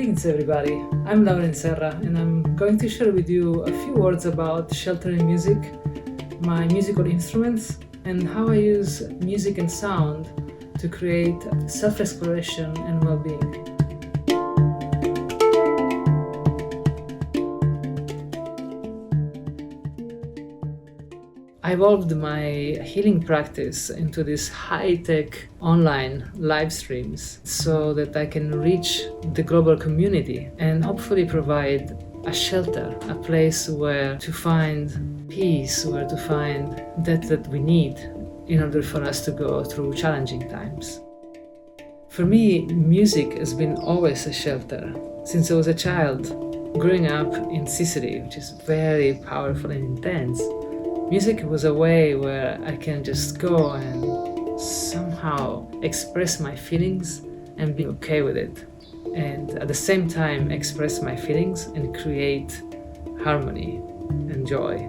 Greetings everybody, I'm Inserra and I'm going to share with you a few words about sheltering music, my musical instruments, and how I use music and sound to create self-exploration and well-being. I evolved my healing practice into this high-tech online live streams so that I can reach the global community and hopefully provide a shelter, a place where to find peace, where to find that we need in order for us to go through challenging times. For me, music has been always a shelter. Since I was a child, growing up in Sicily, which is very powerful and intense, music was a way where I can just go and somehow express my feelings and be okay with it. And at the same time express my feelings and create harmony and joy.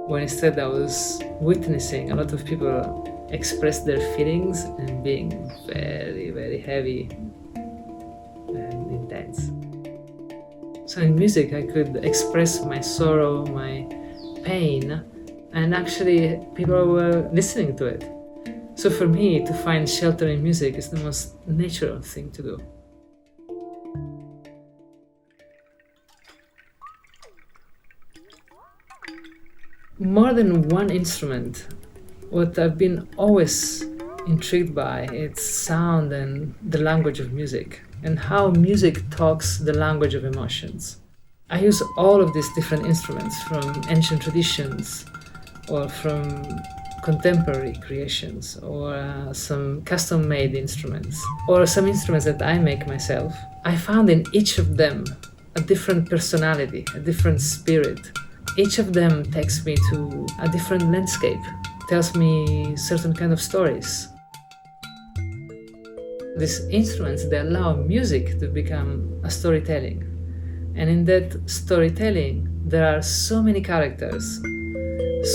When instead I was witnessing a lot of people express their feelings and being very, very heavy and intense. So in music I could express my sorrow, my pain, and actually people were listening to it. So for me, to find shelter in music is the most natural thing to do. More than one instrument, what I've been always intrigued by is sound and the language of music, and how music talks the language of emotions. I use all of these different instruments from ancient traditions, or from contemporary creations, or some custom-made instruments, or some instruments that I make myself. I found in each of them a different personality, a different spirit. Each of them takes me to a different landscape, tells me certain kind of stories. These instruments, they allow music to become a storytelling. And in that storytelling, there are so many characters,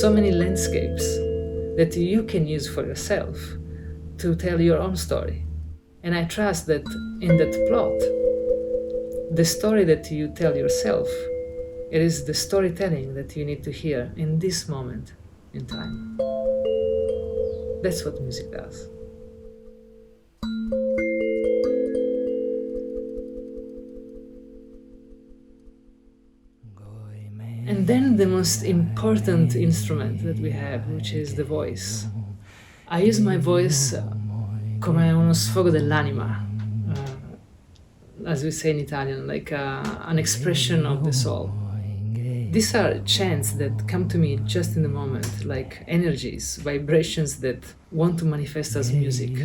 so many landscapes that you can use for yourself to tell your own story. And I trust that in that plot, the story that you tell yourself, it is the storytelling that you need to hear in this moment in time. That's what music does. And then the most important instrument that we have, which is the voice. I use my voice come uno sfogo dell'anima, as we say in Italian, like an expression of the soul. These are chants that come to me just in the moment, like energies, vibrations that want to manifest as music.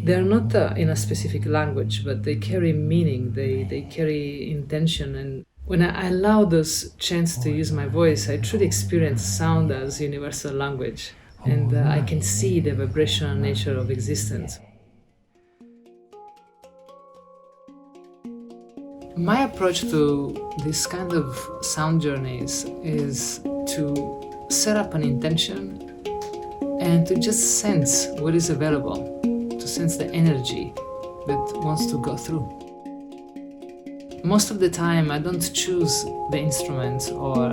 They are not in a specific language, but they carry meaning, they carry intention. And when I allow those chants to use my voice, I truly experience sound as universal language, and I can see the vibrational nature of existence. My approach to this kind of sound journeys is to set up an intention and to just sense what is available, to sense the energy that wants to go through. Most of the time I don't choose the instruments or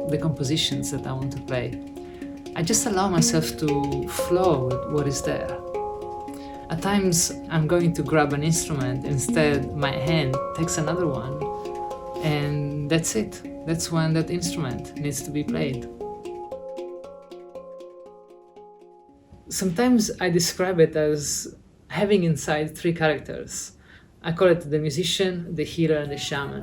the compositions that I want to play. I just allow myself to flow with what is there. At times I'm going to grab an instrument, instead my hand takes another one, and that's it. That's when that instrument needs to be played. Sometimes I describe it as having inside three characters. I call it the musician, the healer, and the shaman.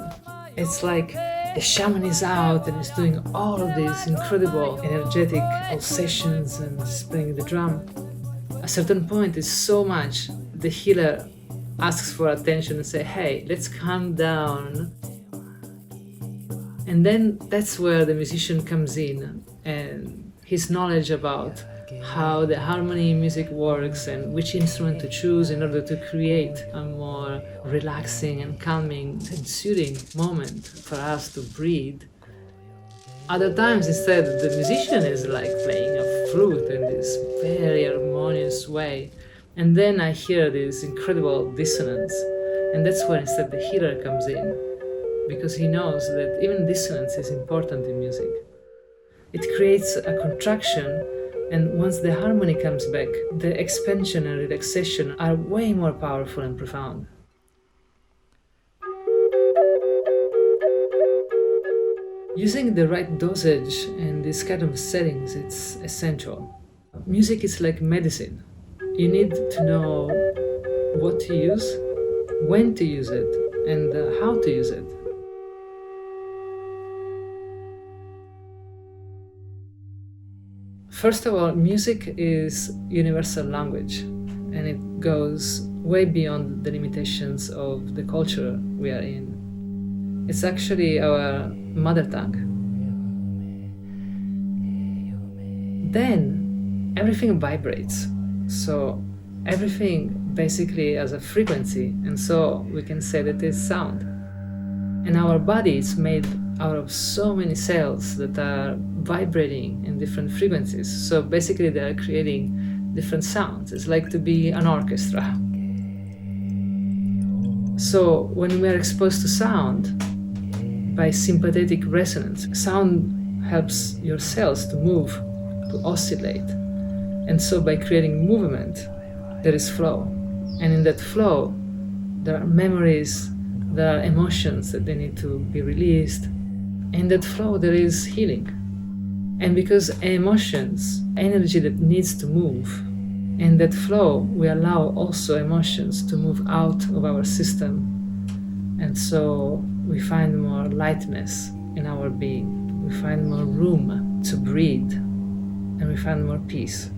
It's like the shaman is out and is doing all of these incredible energetic pulsations and just playing the drum. A certain point is so much, the healer asks for attention and say, hey, let's calm down. And then that's where the musician comes in, and his knowledge about how the harmony in music works and which instrument to choose in order to create a more relaxing and calming and soothing moment for us to breathe. Other times instead the musician is like playing a flute in this very harmonious way, and then I hear this incredible dissonance And that's where instead the healer comes in, because he knows that even dissonance is important in music. It creates a contraction, and once the harmony comes back, the expansion and relaxation are way more powerful and profound. Using the right dosage in these kind of settings, it's essential. Music is like medicine. You need to know what to use, when to use it, and how to use it. First of all, music is universal language, and it goes way beyond the limitations of the culture we are in. It's actually our mother tongue. Then everything vibrates, so everything basically has a frequency, and so we can say that it's sound. And our body is made out of so many cells that are vibrating in different frequencies, so basically they are creating different sounds. It's like to be an orchestra. So when we are exposed to sound, by sympathetic resonance, sound helps your cells to move, to oscillate. And so by creating movement, there is flow. And in that flow, there are memories, there are emotions that they need to be released. In that flow, there is healing. And because emotions, energy that needs to move, in that flow, we allow also emotions to move out of our system. And so we find more lightness in our being. We find more room to breathe, and we find more peace.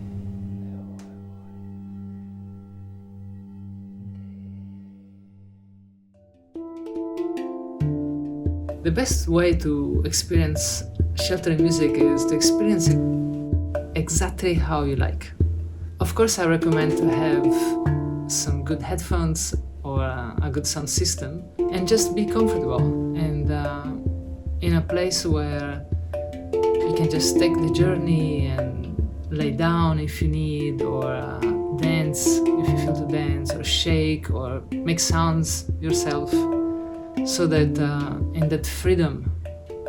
The best way to experience sheltering music is to experience it exactly how you like. Of course, I recommend to have some good headphones or a good sound system, and just be comfortable and in a place where you can just take the journey and lay down if you need, or dance if you feel to dance, or shake or make sounds yourself, so that in that freedom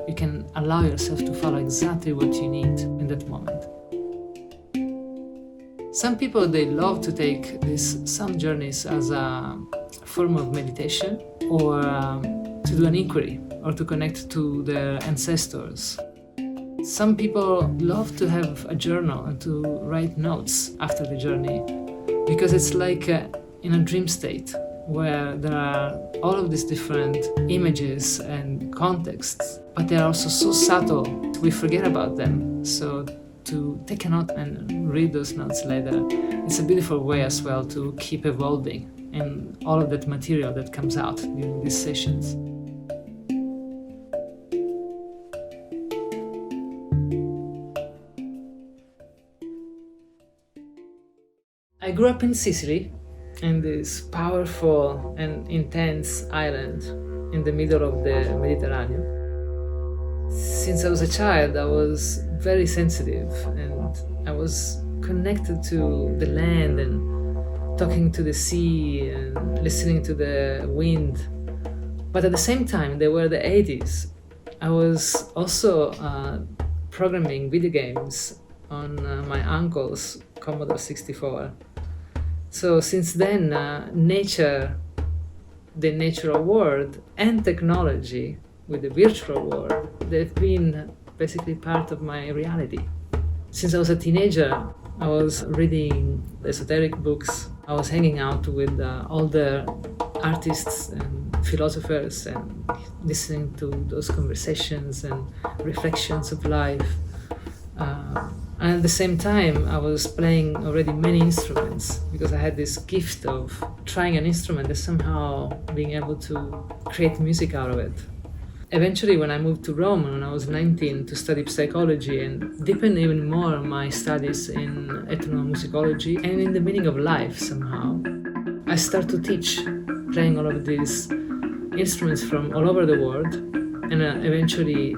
you can allow yourself to follow exactly what you need in that moment. Some people, they love to take these sound journeys as a form of meditation, or to do an inquiry, or to connect to their ancestors. Some people love to have a journal and to write notes after the journey, because it's like in a dream state where there are all of these different images and contexts, but they are also so subtle we forget about them. So to take a note and read those notes later, it's a beautiful way as well to keep evolving in all of that material that comes out during these sessions. I grew up in Sicily, in this powerful and intense island in the middle of the Mediterranean. Since I was a child, I was very sensitive, and I was connected to the land and talking to the sea and listening to the wind. But at the same time, they were the 80s. I was also programming video games on my uncle's Commodore 64. So since then, nature, the natural world, and technology with the virtual world, they've been basically part of my reality. Since I was a teenager, I was reading esoteric books. I was hanging out with older artists and philosophers and listening to those conversations and reflections of life. And at the same time, I was playing already many instruments, because I had this gift of trying an instrument and somehow being able to create music out of it. Eventually, when I moved to Rome when I was 19 to study psychology and deepen even more my studies in ethnomusicology and in the meaning of life somehow, I started to teach, playing all of these instruments from all over the world, and eventually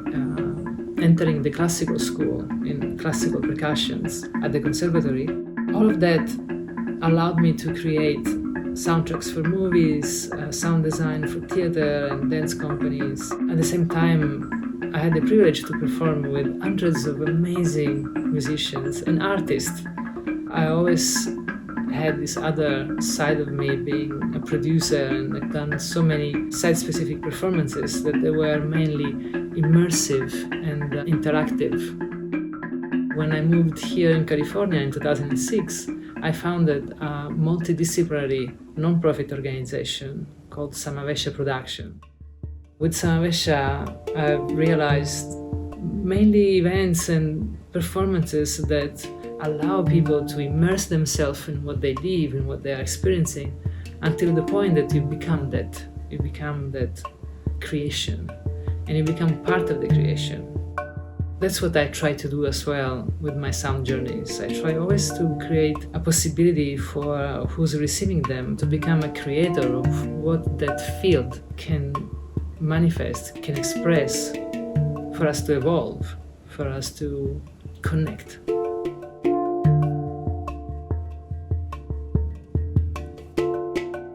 entering the classical school in classical percussions at the conservatory. All of that allowed me to create soundtracks for movies, sound design for theater and dance companies. At the same time, I had the privilege to perform with hundreds of amazing musicians and artists. I always had this other side of me being a producer, and I've done so many site-specific performances that they were mainly immersive and interactive. When I moved here in California in 2006, I founded a multidisciplinary non-profit organization called Samavesha Production. With Samavesha, I've realized mainly events and performances that allow people to immerse themselves in what they live, in what they are experiencing, until the point that you become that. You become that creation, and you become part of the creation. That's what I try to do as well with my sound journeys. I try always to create a possibility for who's receiving them to become a creator of what that field can manifest, can express, for us to evolve, for us to connect.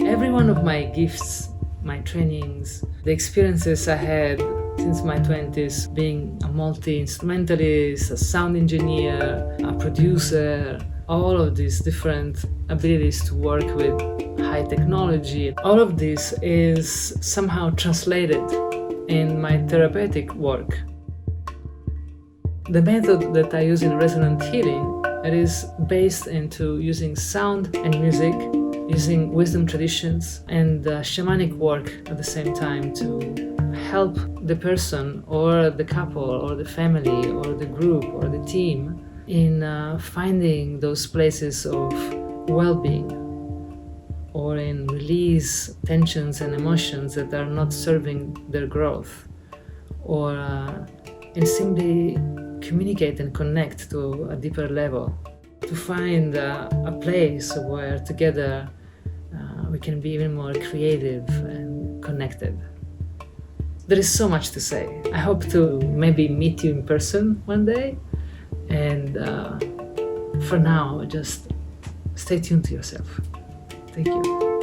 Every one of my gifts, my trainings, the experiences I had since my 20s, being a multi-instrumentalist, a sound engineer, a producer, all of these different abilities to work with high technology, all of this is somehow translated in my therapeutic work. The method that I use in resonant healing, it is based into using sound and music, using wisdom traditions and shamanic work at the same time to help the person or the couple or the family or the group or the team in finding those places of well-being, or in release tensions and emotions that are not serving their growth, or in simply communicate and connect to a deeper level, to find a place where together we can be even more creative and connected. There is so much to say. I hope to maybe meet you in person one day, and for now, just stay tuned to yourself. Thank you.